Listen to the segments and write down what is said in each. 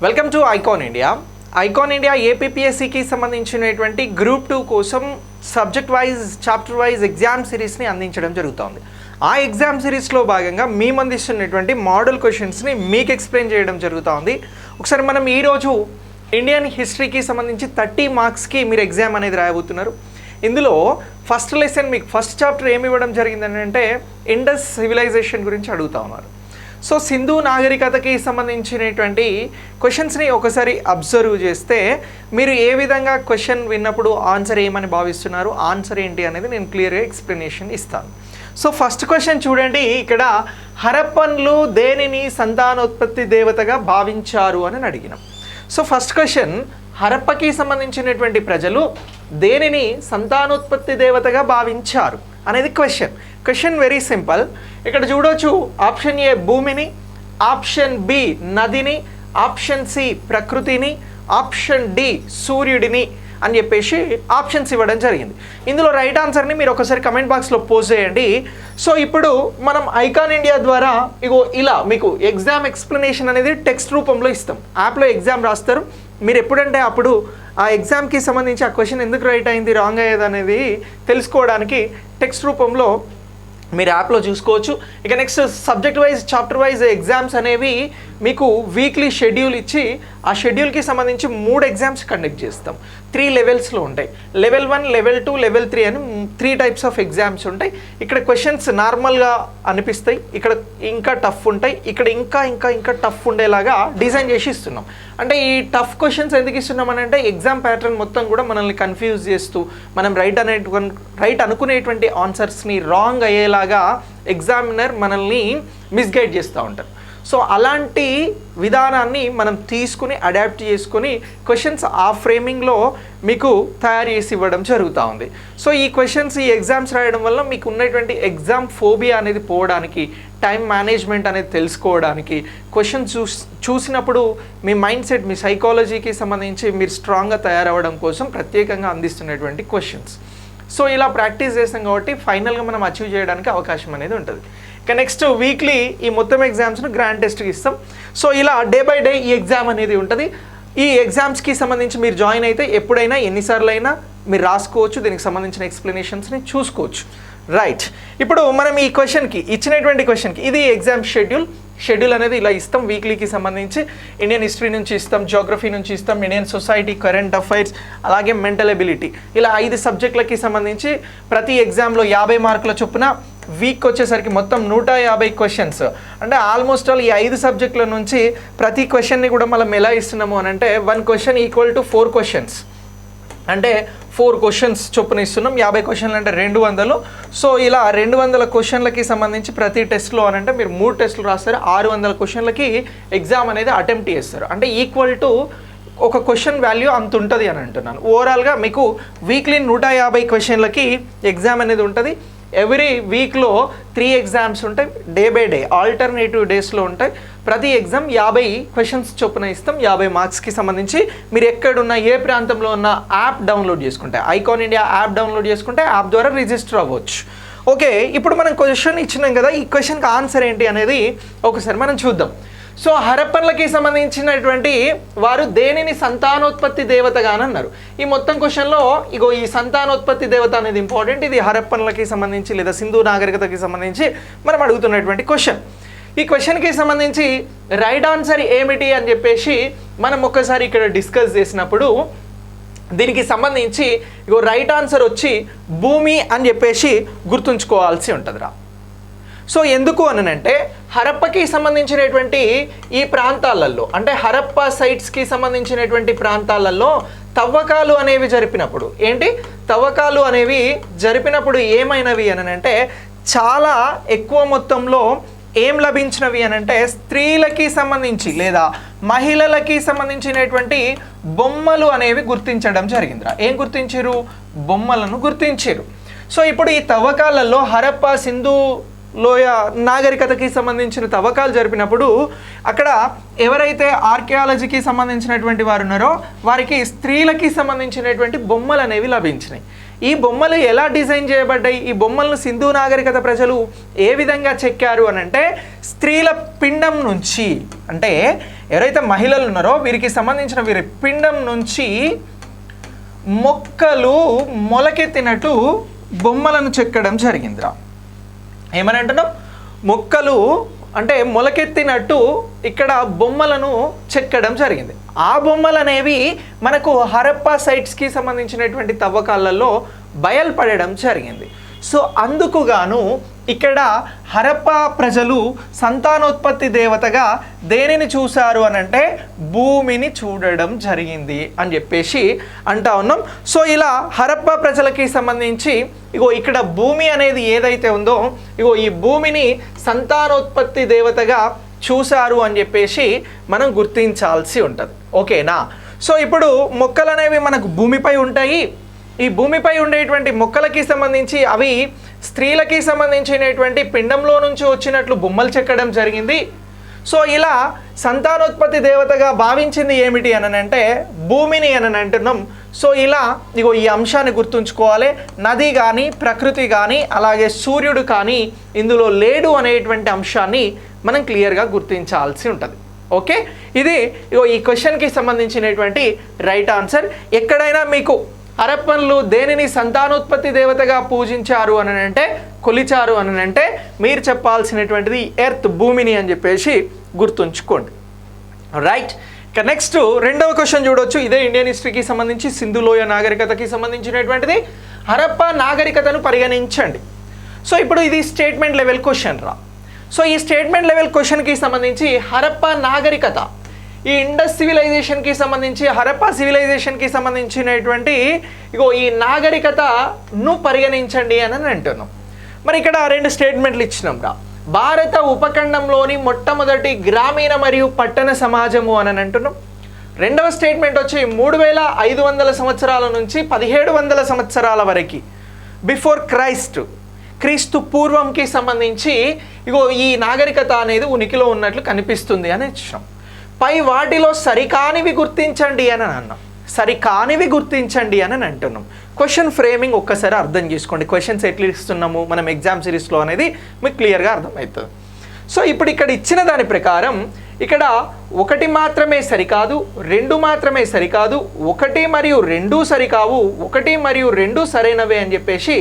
Welcome to Icon India. Icon India ఏపీపీఎస్సికి సంబంధించినటువంటి group 2 కోసం subject wise chapter wise exam సిరీస్ని అందించడం జరుగుతుంది. ఆ ఎగ్జామ్ సిరీస్లో భాగంగా మేము అందిస్తున్నటువంటి మోడల్ క్వశ్చన్స్ని మీకు ఎక్స్ప్లెయిన్ చేయడం జరుగుతుంది. ఒకసారి మనం ఈరోజు ఇండియన్ హిస్టరీకి సంబంధించి 30 మార్క్స్కి మీరు ఎగ్జామ్ అనేది రాయబోతున్నారు. ఇందులో ఫస్ట్ లెసన్ మీకు ఫస్ట్ చాప్టర్ ఏమి ఇవ్వడం జరిగిందని అంటే ఇండస్ సివిలైజేషన్ గురించి అడుగుతా ఉన్నారు. సో సింధు నాగరికతకి సంబంధించినటువంటి క్వశ్చన్స్ని ఒకసారి అబ్జర్వ్ చేస్తే మీరు ఏ విధంగా క్వశ్చన్ విన్నప్పుడు ఆన్సర్ ఏమని భావిస్తున్నారు, ఆన్సర్ ఏంటి అనేది నేను క్లియర్గా ఎక్స్ప్లెనేషన్ ఇస్తాను. సో ఫస్ట్ క్వశ్చన్ చూడండి, ఇక్కడ హరప్పన్లు దేనిని సంతానోత్పత్తి దేవతగా భావించారు అని అడిగినాం. సో ఫస్ట్ క్వశ్చన్, హరప్పకి సంబంధించినటువంటి ప్రజలు దేనిని సంతానోత్పత్తి దేవతగా భావించారు అనేది క్వశ్చన్ వెరీ సింపుల్. ఇక్కడ చూడొచ్చు, ఆప్షన్ ఏ భూమిని, ఆప్షన్ బి నదిని, ఆప్షన్ సి ప్రకృతిని, ఆప్షన్ డి సూర్యుడిని అని చెప్పేసి ఆప్షన్స్ ఇవ్వడం జరిగింది. ఇందులో రైట్ ఆన్సర్ని మీరు ఒకసారి కమెంట్ బాక్స్లో పోస్ట్ చేయండి. సో ఇప్పుడు మనం ఐకాన్ ఇండియా ద్వారా ఇలా మీకు ఎగ్జామ్ ఎక్స్ప్లెనేషన్ అనేది టెక్స్ట్ రూపంలో ఇస్తాం. యాప్లో ఎగ్జామ్ రాస్తారు, మీరు ఎప్పుడంటే అప్పుడు ఆ ఎగ్జామ్కి సంబంధించి ఆ క్వశ్చన్ ఎందుకు రైట్ అయింది రాంగ్ అయ్యేది అనేది తెలుసుకోవడానికి టెక్స్ట్ రూపంలో మీరు యాప్లో చూసుకోవచ్చు. ఇక next subject wise chapter wise exams అనేవి మీకు వీక్లీ షెడ్యూల్ ఇచ్చి ఆ షెడ్యూల్కి సంబంధించి 3 ఎగ్జామ్స్ కండక్ట్ చేస్తాం. 3 లెవెల్స్లో ఉంటాయి. లెవెల్ 1, లెవెల్ 2, లెవెల్ 3 అని 3 టైప్స్ ఆఫ్ ఎగ్జామ్స్ ఉంటాయి. ఇక్కడ క్వశ్చన్స్ నార్మల్గా అనిపిస్తాయి, ఇక్కడ ఇంకా టఫ్ ఉంటాయి, ఇక్కడ ఇంకా టఫ్ ఉండేలాగా డిజైన్ చేసి ఇస్తున్నాం. అంటే ఈ టఫ్ క్వశ్చన్స్ ఎందుకు ఇస్తున్నామని అంటే ఎగ్జామ్ ప్యాటర్న్ మొత్తం కూడా మనల్ని కన్ఫ్యూజ్ చేస్తూ మనం రైట్ అనుకునేటువంటి ఆన్సర్స్ని రాంగ్ అయ్యేలాగా ఎగ్జామినర్ మనల్ని మిస్గైడ్ చేస్తూ ఉంటారు. సో అలాంటి విధానాన్ని మనం తీసుకుని అడాప్ట్ చేసుకుని క్వశ్చన్స్ ఆ ఫ్రేమింగ్లో మీకు తయారు చేసి ఇవ్వడం జరుగుతూ ఉంది. సో ఈ క్వశ్చన్స్ ఈ ఎగ్జామ్స్ రాయడం వల్ల మీకు ఉన్నటువంటి ఎగ్జామ్ ఫోబియా అనేది పోవడానికి, టైం మేనేజ్మెంట్ అనేది తెలుసుకోవడానికి, క్వశ్చన్ చూసినప్పుడు మీ మైండ్ సెట్, మీ సైకాలజీకి సంబంధించి మీరు స్ట్రాంగ్గా తయారవ్వడం కోసం ప్రత్యేకంగా అందిస్తున్నటువంటి క్వశ్చన్స్. సో ఇలా ప్రాక్టీస్ చేస్తాం కాబట్టి ఫైనల్గా మనం అచీవ్ చేయడానికి అవకాశం అనేది ఉంటుంది. ఇక నెక్స్ట్ వీక్లీ ఈ మొత్తం ఎగ్జామ్స్ను గ్రాండ్ టెస్ట్కి ఇస్తాం. సో ఇలా డే బై డే ఈ ఎగ్జామ్ అనేది ఉంటుంది. ఈ ఎగ్జామ్స్కి సంబంధించి మీరు జాయిన్ అయితే ఎప్పుడైనా ఎన్నిసార్లు అయినా మీరు రాసుకోవచ్చు, దీనికి సంబంధించిన ఎక్స్ప్లెనేషన్స్ని చూసుకోవచ్చు. రైట్, ఇప్పుడు మనం ఈ క్వశ్చన్కి ఇచ్చినటువంటి క్వశ్చన్కి ఇది ఎగ్జామ్ షెడ్యూల్ అనేది ఇలా ఇస్తాం. వీక్లీకి సంబంధించి ఇండియన్ హిస్టరీ నుంచి ఇస్తాం, జియోగ్రఫీ నుంచి ఇస్తాం, ఇండియన్ సొసైటీ, కరెంట్ అఫైర్స్, అలాగే మెంటల్ ఎబిలిటీ, ఇలా 5 సబ్జెక్టులకి సంబంధించి ప్రతి ఎగ్జామ్లో 50 మార్కుల చొప్పున వీక్ వచ్చేసరికి మొత్తం 150 క్వశ్చన్స్. అంటే ఆల్మోస్ట్ ఆల్ ఈ 5 సబ్జెక్టుల నుంచి ప్రతి క్వశ్చన్ని కూడా మనం ఎలా ఇస్తున్నాము అని అంటే 1 క్వశ్చన్ ఈక్వల్ టు 4 క్వశ్చన్స్, అంటే 4 క్వశ్చన్స్ చొప్పున ఇస్తున్నాం. 50 క్వశ్చన్లు అంటే 200. సో ఇలా 200 క్వశ్చన్లకి సంబంధించి ప్రతి టెస్ట్లో అని అంటే మీరు 3 టెస్టులు రాస్తారు, 600 క్వశ్చన్లకి ఎగ్జామ్ అనేది అటెంప్ట్ చేస్తారు. అంటే ఈక్వల్ టు ఒక క్వశ్చన్ వాల్యూ అంత ఉంటుంది అని అంటున్నాను. ఓవరాల్గా మీకు వీక్లీ 150 క్వశ్చన్లకి ఎగ్జామ్ అనేది ఉంటుంది. ఎవ్రీ వీక్లో 3 ఎగ్జామ్స్ ఉంటాయి, డే బై డే ఆల్టర్నేటివ్ డేస్లో ఉంటాయి. ప్రతి ఎగ్జామ్ 50 క్వశ్చన్స్ చొప్పున ఇస్తాం. 50 మార్క్స్కి సంబంధించి మీరు ఎక్కడున్న ఏ ప్రాంతంలో ఉన్న యాప్ డౌన్లోడ్ చేసుకుంటే, ఐకాన్ ఇండియా యాప్ డౌన్లోడ్ చేసుకుంటే యాప్ ద్వారా రిజిస్టర్ అవ్వచ్చు. ఓకే, ఇప్పుడు మనం క్వశ్చన్ ఇచ్చినాం కదా, ఈ క్వశ్చన్కి ఆన్సర్ ఏంటి అనేది ఒకసారి మనం చూద్దాం. సో హరప్పన్లకి సంబంధించినటువంటి వారు దేనిని సంతానోత్పత్తి దేవతగా అని అన్నారు. ఈ మొత్తం క్వశ్చన్లో ఈ సంతానోత్పత్తి దేవత అనేది ఇంపార్టెంట్. ఇది హరప్పన్లకి సంబంధించి లేదా సింధు నాగరికతకి సంబంధించి మనం అడుగుతున్నటువంటి క్వశ్చన్. ఈ క్వశ్చన్కి సంబంధించి రైట్ ఆన్సర్ ఏమిటి అని చెప్పేసి మనం ఒక్కసారి ఇక్కడ డిస్కస్ చేసినప్పుడు దీనికి సంబంధించి రైట్ ఆన్సర్ వచ్చి భూమి అని చెప్పేసి గుర్తుంచుకోవాల్సి ఉంటుందిరా. సో ఎందుకు అనంటే హరప్పకి సంబంధించినటువంటి ఈ ప్రాంతాలలో, అంటే హరప్ప సైట్స్కి సంబంధించినటువంటి ప్రాంతాలలో తవ్వకాలు అనేవి జరిపినప్పుడు ఏమైనవి అనంటే చాలా ఎక్కువ మొత్తంలో ఏం లభించినవి అనంటే స్త్రీలకి సంబంధించి లేదా మహిళలకి సంబంధించినటువంటి బొమ్మలు అనేవి గుర్తించడం జరిగిందిరా. ఏం గుర్తించారు? బొమ్మలను గుర్తించారు. సో ఇప్పుడు ఈ తవ్వకాలలో హరప్ప, సింధు లోయ నాగరికతకి సంబంధించిన తవ్వకాలు జరిపినప్పుడు అక్కడ ఎవరైతే ఆర్కియాలజీకి సంబంధించినటువంటి వారు ఉన్నారో వారికి స్త్రీలకి సంబంధించినటువంటి బొమ్మలు అనేవి లభించినాయి. ఈ బొమ్మలు ఎలా డిజైన్ చేయబడ్డాయి, ఈ బొమ్మలను సింధు నాగరికత ప్రజలు ఏ విధంగా చెక్కారు అని అంటే స్త్రీల పిండం నుంచి, అంటే ఎవరైతే మహిళలు ఉన్నారో వీరికి సంబంధించిన వీరి పిండం నుంచి మొక్కలు మొలకెత్తినట్టు బొమ్మలను చెక్కడం జరిగిందిరా. ఏమని అంటున్నాం? మొక్కలు అంటే మొలకెత్తినట్టు ఇక్కడ బొమ్మలను చెక్కడం జరిగింది. ఆ బొమ్మలు అనేవి మనకు హరప్పా సైట్స్కి సంబంధించినటువంటి తవ్వకాలలో బయలుపడడం జరిగింది. సో అందుకు గాను ఇక్కడ హరప్పా ప్రజలు సంతానోత్పత్తి దేవతగా దేనిని చూశారు అని అంటే భూమిని చూడడం జరిగింది అని చెప్పేసి అంటా ఉన్నాం. సో ఇలా హరప్పా ప్రజలకి సంబంధించి ఇగో ఇక్కడ భూమి అనేది ఏదైతే ఉందో ఇగో ఈ భూమిని సంతానోత్పత్తి దేవతగా చూశారు అని చెప్పేసి మనం గుర్తించాల్సి ఉంటుంది. ఓకేనా? సో ఇప్పుడు మొక్కలు అనేవి మనకు భూమిపై ఉంటాయి. ఈ భూమిపై ఉండేటువంటి మొక్కలకి సంబంధించి అవి స్త్రీలకి సంబంధించినటువంటి పిండంలో నుంచి వచ్చినట్లు బొమ్మలు చెక్కడం జరిగింది. సో ఇలా సంతానోత్పత్తి దేవతగా భావించింది ఏమిటి అని అంటే భూమిని అని అంటున్నాం. సో ఇలా ఇగో ఈ అంశాన్ని గుర్తుంచుకోవాలి. నది కానీ ప్రకృతి కానీ అలాగే సూర్యుడు కానీ ఇందులో లేడు అనేటువంటి అంశాన్ని మనం క్లియర్గా గుర్తించాల్సి ఉంటుంది. ఓకే, ఇది ఇగో ఈ క్వశ్చన్కి సంబంధించినటువంటి రైట్ ఆన్సర్. ఎక్కడైనా మీకు హరప్పన్లు దేనిని సంతానోత్పత్తి దేవతగా పూజించారు అని అంటే కొలిచారు అని అంటే మీరు చెప్పాల్సినటువంటిది ఎర్త్ భూమిని అని చెప్పేసి గుర్తుంచుకోండి. రైట్, ఇక నెక్స్ట్ రెండవ క్వశ్చన్ చూడొచ్చు. ఇదే ఇండియన్ హిస్టరీకి సంబంధించి సింధులోయ నాగరికతకి సంబంధించినటువంటిది. హరప్పా నాగరికతను పరిగణించండి. సో ఇప్పుడు ఇది స్టేట్మెంట్ లెవెల్ క్వశ్చన్ రా. సో ఈ స్టేట్మెంట్ లెవెల్ క్వశ్చన్కి సంబంధించి హరప్పా నాగరికత, ఈ ఇండస్ సివిలైజేషన్కి సంబంధించి హరప్పా సివిలైజేషన్కి సంబంధించినటువంటి ఇగో ఈ నాగరికతను పరిగణించండి అని అంటున్నాం. మరి ఇక్కడ రెండు స్టేట్మెంట్లు ఇచ్చినాం రా. భారత ఉపఖండంలోని మొట్టమొదటి గ్రామీణ మరియు పట్టణ సమాజము అని అంటున్నాం. రెండవ స్టేట్మెంట్ వచ్చి 3500 సంవత్సరాల నుంచి 1700 సంవత్సరాల వరకు బిఫోర్ క్రీస్తు పూర్వంకి సంబంధించి ఇగో ఈ నాగరికత అనేది ఉనికిలో ఉన్నట్లు కనిపిస్తుంది అని ఇచ్చినాం. పై వాటిలో సరికానివి గుర్తించండి అని అన్నాం. సరికానివి గుర్తించండి అని అంటున్నాం. క్వశ్చన్ ఫ్రేమింగ్ ఒక్కసారి అర్థం చేసుకోండి. క్వశ్చన్స్ ఎట్లా ఇస్తున్నాము మనం ఎగ్జామ్ సిరీస్లో అనేది మీకు క్లియర్గా అర్థమవుతుంది. సో ఇప్పుడు ఇక్కడ ఇచ్చిన దాని ప్రకారం ఇక్కడ 1 మాత్రమే సరికాదు, 2 మాత్రమే సరికాదు, 1 మరియు 2 సరికావు, 1 మరియు 2 సరైనవే అని చెప్పేసి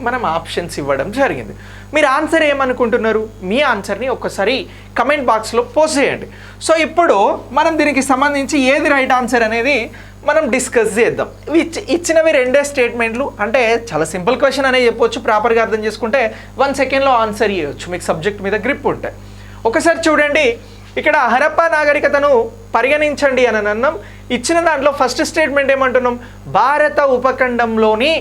మనం ఆప్షన్స్ ఇవ్వడం జరిగింది. మీరు ఆన్సర్ ఏమనుకుంటున్నారు? మీ ఆన్సర్ని ఒక్కసారి కమెంట్ బాక్స్లో పోస్ట్ చేయండి. సో ఇప్పుడు మనం దీనికి సంబంధించి ఏది రైట్ ఆన్సర్ అనేది మనం డిస్కస్ చేద్దాం. ఇచ్చినవి రెండే స్టేట్మెంట్లు, అంటే చాలా సింపుల్ క్వశ్చన్ అనే చెప్పొచ్చు. ప్రాపర్గా అర్థం చేసుకుంటే 1 సెకండ్లో ఆన్సర్ ఇవ్వచ్చు మీకు సబ్జెక్ట్ మీద గ్రిప్ ఉంటే. ఒకసారి చూడండి, ఇక్కడ హరప్పా నాగరికతను పరిగణించండి అని అన్నాం. ఇచ్చిన దాంట్లో ఫస్ట్ స్టేట్మెంట్ ఏమంటున్నాం? భారత ఉపఖండంలోని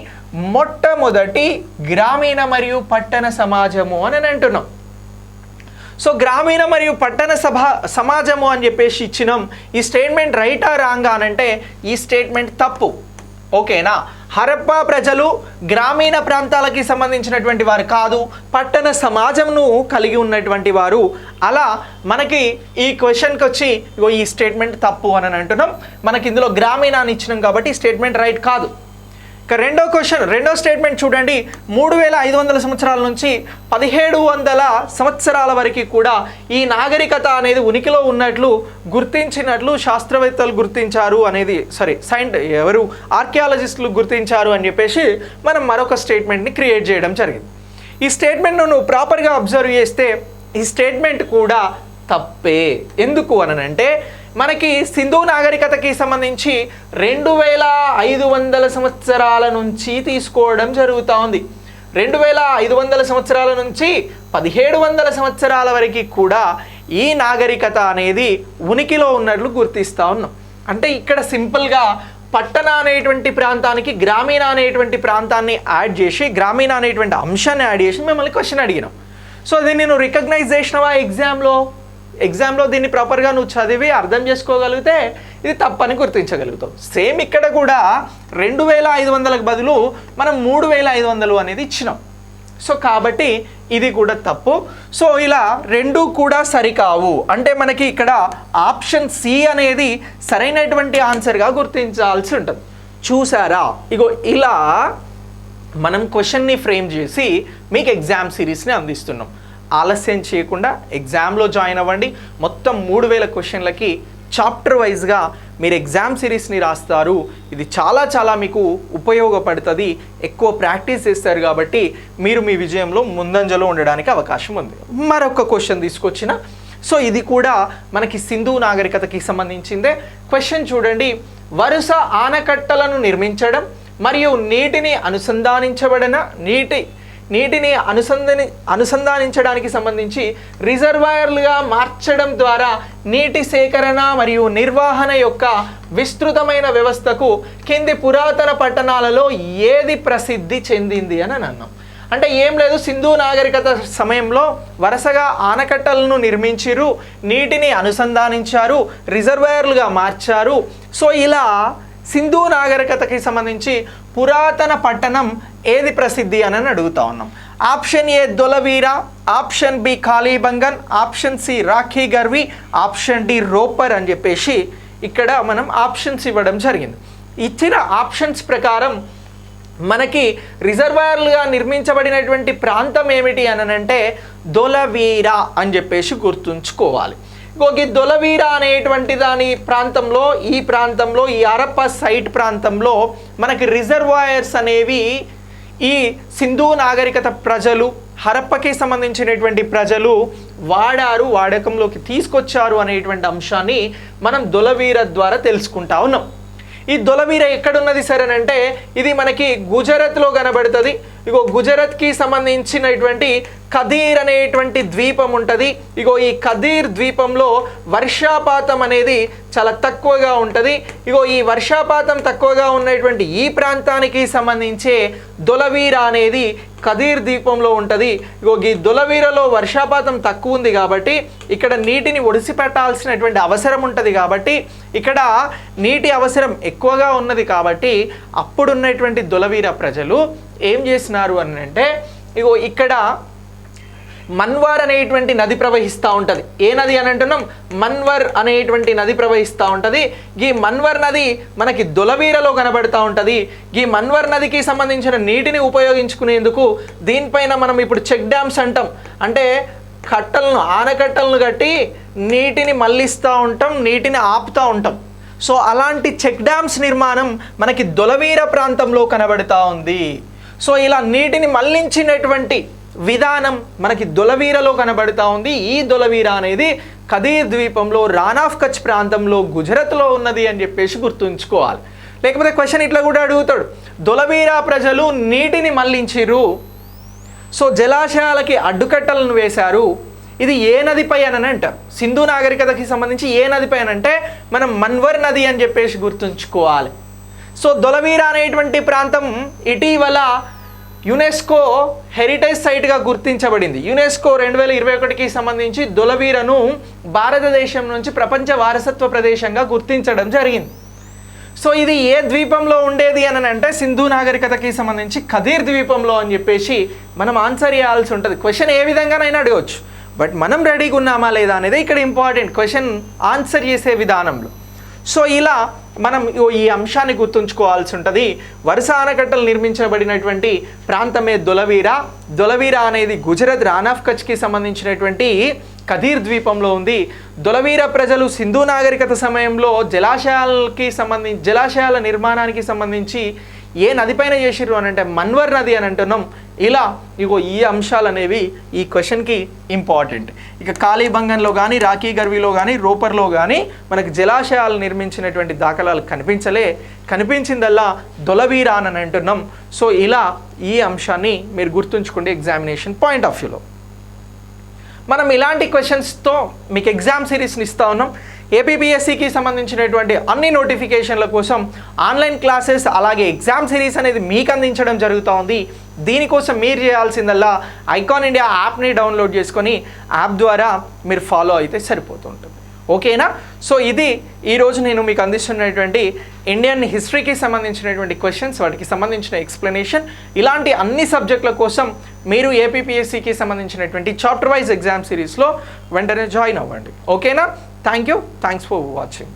మొట్టమొదటి గ్రామీణ మరియు పట్టణ సమాజము అని అంటున్నాం. సో గ్రామీణ మరియు పట్టణ సమాజము అని చెప్పేసి ఇచ్చినాం. ఈ స్టేట్మెంట్ రైటా రాంగా అని అంటే ఈ స్టేట్మెంట్ తప్పు. ఓకేనా? హరప్పా ప్రజలు గ్రామీణ ప్రాంతాలకి సంబంధించినటువంటి వారు కాదు, పట్టణ సమాజంను కలిగి ఉన్నటువంటి వారు. అలా మనకి ఈ క్వశ్చన్కి వచ్చి ఈ స్టేట్మెంట్ తప్పు అని అంటున్నాం. మనకి ఇందులో గ్రామీణాన్ని ఇచ్చినాం కాబట్టి స్టేట్మెంట్ రైట్ కాదు. ఇక రెండో స్టేట్మెంట్ చూడండి. 3500 సంవత్సరాల నుంచి 1700 సంవత్సరాల వరకు కూడా ఈ నాగరికత అనేది ఉనికిలో ఉన్నట్లు గుర్తించినట్లు శాస్త్రవేత్తలు గుర్తించారు అనేది ఎవరు ఆర్కియాలజిస్టులు గుర్తించారు అని చెప్పేసి మనం మరొక స్టేట్మెంట్ని క్రియేట్ చేయడం జరిగింది. ఈ స్టేట్మెంట్ను నువ్వు ప్రాపర్గా అబ్జర్వ్ చేస్తే ఈ స్టేట్మెంట్ కూడా తప్పే. ఎందుకు అనంటే మనకి సింధు నాగరికతకి సంబంధించి 2500 సంవత్సరాల నుంచి తీసుకోవడం జరుగుతూ ఉంది. 2500 సంవత్సరాల నుంచి 1700 సంవత్సరాల వరకు కూడా ఈ నాగరికత అనేది ఉనికిలో ఉన్నట్లు గుర్తిస్తూ ఉన్నాం. అంటే ఇక్కడ సింపుల్గా పట్టణ అనేటువంటి ప్రాంతానికి గ్రామీణ అనేటువంటి ప్రాంతాన్ని యాడ్ చేసి గ్రామీణ అనేటువంటి అంశాన్ని యాడ్ చేసి మిమ్మల్ని క్వశ్చన్ అడిగినాం. సో దీన్ని నువ్వు రికగ్నైజ్ చేసినావా ఎగ్జామ్లో దీన్ని ప్రాపర్గా నువ్వు చదివి అర్థం చేసుకోగలిగితే ఇది తప్పని గుర్తించగలుగుతావు. సేమ్ ఇక్కడ కూడా 2500కు బదులు మనం 3500 అనేది ఇచ్చినాం. సో కాబట్టి ఇది కూడా తప్పు. సో ఇలా రెండు కూడా సరికావు. అంటే మనకి ఇక్కడ ఆప్షన్ సి అనేది సరైనటువంటి ఆన్సర్గా గుర్తించాల్సి ఉంటుంది. చూసారా? ఇగో ఇలా మనం క్వశ్చన్ని ఫ్రేమ్ చేసి మీకు ఎగ్జామ్ సిరీస్ని అందిస్తున్నాం. ఆలస్యం చేయకుండా ఎగ్జామ్లో జాయిన్ అవ్వండి. మొత్తం 3000 క్వశ్చన్లకి చాప్టర్ వైజ్గా మీరు ఎగ్జామ్ సిరీస్ని రాస్తారు. ఇది చాలా మీకు ఉపయోగపడుతుంది. ఎక్కువ ప్రాక్టీస్ చేస్తారు కాబట్టి మీరు మీ విజయంలో ముందంజలో ఉండడానికి అవకాశం ఉంది. మరొక క్వశ్చన్ తీసుకొచ్చిన, సో ఇది కూడా మనకి సింధు నాగరికతకి సంబంధించిందే. క్వశ్చన్ చూడండి, వరుస ఆనకట్టలను నిర్మించడం మరియు నీటిని అనుసంధానించడానికి సంబంధించి రిజర్వాయర్లుగా మార్చడం ద్వారా నీటి సేకరణ మరియు నిర్వహణ యొక్క విస్తృతమైన వ్యవస్థకు కింది పురాతన పట్టణాలలో ఏది ప్రసిద్ధి చెందింది అని అన్నాం. అంటే ఏం లేదు, సింధు నాగరికత సమయంలో వరుసగా ఆనకట్టలను నిర్మించారు, నీటిని అనుసంధానించారు, రిజర్వాయర్లుగా మార్చారు. సో ఇలా సింధు నాగరికతకి సంబంధించి పురాతన పట్టణం ఏది ప్రసిద్ధి అని అడుగుతా ఉన్నాం. Option A Dholavira, option B Kalibangan, option C Rakhi Garhi, option D Ropar అని చెప్పేసి ఇక్కడ మనం ఆప్షన్స్ ఇవ్వడం జరిగింది. ఇచ్చిన ఆప్షన్స్ ప్రకారం మనకి రిజర్వాయర్లుగా నిర్మించబడినటువంటి ప్రాంతం ఏమిటి అని అంటే దొలవీరా అని చెప్పేసి గుర్తుంచుకోవాలి. ఇంకొక దొలవీరా అనేటువంటి ఈ ప్రాంతంలో ఈ హరప్ప సైట్ ప్రాంతంలో మనకి రిజర్వాయర్స్ అనేవి ఈ సింధు నాగరికత ప్రజలు, హరప్పకి సంబంధించినటువంటి ప్రజలు వాడకంలోకి తీసుకొచ్చారు అనేటువంటి అంశాన్ని మనం దొలవీర ద్వారా తెలుసుకుంటా ఉన్నాం. ఈ దొలవీర ఎక్కడున్నది సరేనంటే ఇది మనకి గుజరాత్లో కనబడుతుంది. ఇగో గుజరాత్కి సంబంధించినటువంటి కదీర్ అనేటువంటి ద్వీపం ఉంటుంది. ఇగో ఈ కదీర్ ద్వీపంలో వర్షాపాతం అనేది చాలా తక్కువగా ఉంటుంది. ఇగో ఈ వర్షాపాతం తక్కువగా ఉన్నటువంటి ఈ ప్రాంతానికి సంబంధించే దొలవీర అనేది కదీర్ ద్వీపంలో ఉంటుంది. ఇగో ఈ దొలవీరలో వర్షాపాతం తక్కువ ఉంది కాబట్టి ఇక్కడ నీటిని ఒడిసిపెట్టాల్సినటువంటి అవసరం ఉంటుంది. కాబట్టి ఇక్కడ నీటి అవసరం ఎక్కువగా ఉన్నది కాబట్టి అప్పుడున్నటువంటి దొలవీర ప్రజలు ఏం చేసినారు అని అంటే, ఇగో ఇక్కడ మన్వార్ అనేటువంటి నది ప్రవహిస్తూ ఉంటుంది. ఏ నది అని అంటున్నాం? మన్వర్ అనేటువంటి నది ప్రవహిస్తూ ఉంటుంది. ఈ మన్వర్ నది మనకి దొలవీరలో కనబడుతూ ఉంటుంది. ఈ మన్వర్ నదికి సంబంధించిన నీటిని ఉపయోగించుకునేందుకు దీనిపైన మనం ఇప్పుడు చెక్ డ్యామ్స్ అంటాం. అంటే ఆనకట్టలను కట్టి నీటిని మళ్ళిస్తూ ఉంటాం, నీటిని ఆపుతూ ఉంటాం. సో అలాంటి చెక్ డ్యామ్స్ నిర్మాణం మనకి దొలవీర ప్రాంతంలో కనబడుతూ ఉంది. సో ఇలా నీటిని మళ్లించినటువంటి విధానం మనకి దొలవీరలో కనబడుతూ ఉంది. ఈ దొలవీర అనేది కదీర్ ద్వీపంలో రాన్ ఆఫ్ కచ్ ప్రాంతంలో గుజరాత్లో ఉన్నది అని చెప్పేసి గుర్తుంచుకోవాలి. లేకపోతే క్వశ్చన్ ఇట్లా కూడా అడుగుతాడు, దొలవీర ప్రజలు నీటిని మళ్లించిరు, సో జలాశయాలకి అడ్డుకట్టలను వేశారు, ఇది ఏ నదిపై అని అంటారు? సింధు నాగరికతకి సంబంధించి ఏ నదిపై అని అంటే మనం మన్వర్ నది అని చెప్పేసి గుర్తుంచుకోవాలి. సో దొలవీర అనేటువంటి ప్రాంతం ఇటీవల యునెస్కో హెరిటేజ్ సైట్గా గుర్తించబడింది. యునెస్కో 2021కి సంబంధించి దొలవీరను భారతదేశం నుంచి ప్రపంచ వారసత్వ ప్రదేశంగా గుర్తించడం జరిగింది. సో ఇది ఏ ద్వీపంలో ఉండేది అని అంటే సింధు నాగరికతకి సంబంధించి కదీర్ ద్వీపంలో అని చెప్పేసి మనం ఆన్సర్ చేయాల్సి ఉంటుంది. క్వశ్చన్ ఏ విధంగానైనా అడగవచ్చు, బట్ మనం రెడీగా ఉన్నామా లేదా అనేది ఇక్కడ ఇంపార్టెంట్, క్వశ్చన్ ఆన్సర్ చేసే విధానంలో. సో ఇలా మనం ఈ అంశాన్ని గుర్తుంచుకోవాల్సి ఉంటుంది. వరుస ఆనకట్టలు నిర్మించబడినటువంటి ప్రాంతమే దొలవీర. దొలవీర అనేది గుజరాత్ రాన్ ఆఫ్ కచ్కి సంబంధించినటువంటి కదీర్ ద్వీపంలో ఉంది. దొలవీర ప్రజలు సింధు నాగరికత సమయంలో జలాశయాల నిర్మాణానికి సంబంధించి ఏ నదిపైన చేసిర్రు అని అంటే మన్వర్ నది అని అంటున్నాం. ఇలా ఈ అంశాలు అనేవి ఈ క్వశ్చన్కి ఇంపార్టెంట్. ఇక కాళీబంగన్లో కానీ, రాఖీ గర్విలో కానీ, రోపర్లో కానీ మనకు జలాశయాలు నిర్మించినటువంటి దాఖలాలు కనిపించిందల్లా దొలవీర అని అంటున్నాం. సో ఇలా ఈ అంశాన్ని మీరు గుర్తుంచుకోండి ఎగ్జామినేషన్ పాయింట్ ఆఫ్ వ్యూలో. మనం ఇలాంటి క్వశ్చన్స్తో మీకు ఎగ్జామ్ సిరీస్ని ఇస్తూ ఉన్నాం. ఏపీపీఎస్సికి సంబంధించినటువంటి అన్ని నోటిఫికేషన్ల కోసం ఆన్లైన్ క్లాసెస్ అలాగే ఎగ్జామ్ సిరీస్ అనేది మీకు అందించడం జరుగుతూ ఉంది. దీనికోసం మీరు చేయాల్సిందల్లా ఐకాన్ ఇండియా యాప్ని డౌన్లోడ్ చేసుకొని యాప్ ద్వారా మీరు ఫాలో అయితే సరిపోతుంటుంది. ఓకేనా? సో ఇది ఈరోజు నేను మీకు అందిస్తున్నటువంటి ఇండియన్ హిస్టరీకి సంబంధించినటువంటి క్వశ్చన్స్, వాటికి సంబంధించిన ఎక్స్ప్లెనేషన్. ఇలాంటి అన్ని సబ్జెక్టుల కోసం మీరు ఏపీపీఎస్సికి సంబంధించినటువంటి చాప్టర్ వైజ్ ఎగ్జామ్ సిరీస్లో వెంటనే జాయిన్ అవ్వండి. ఓకేనా? Thank you. Thanks for watching.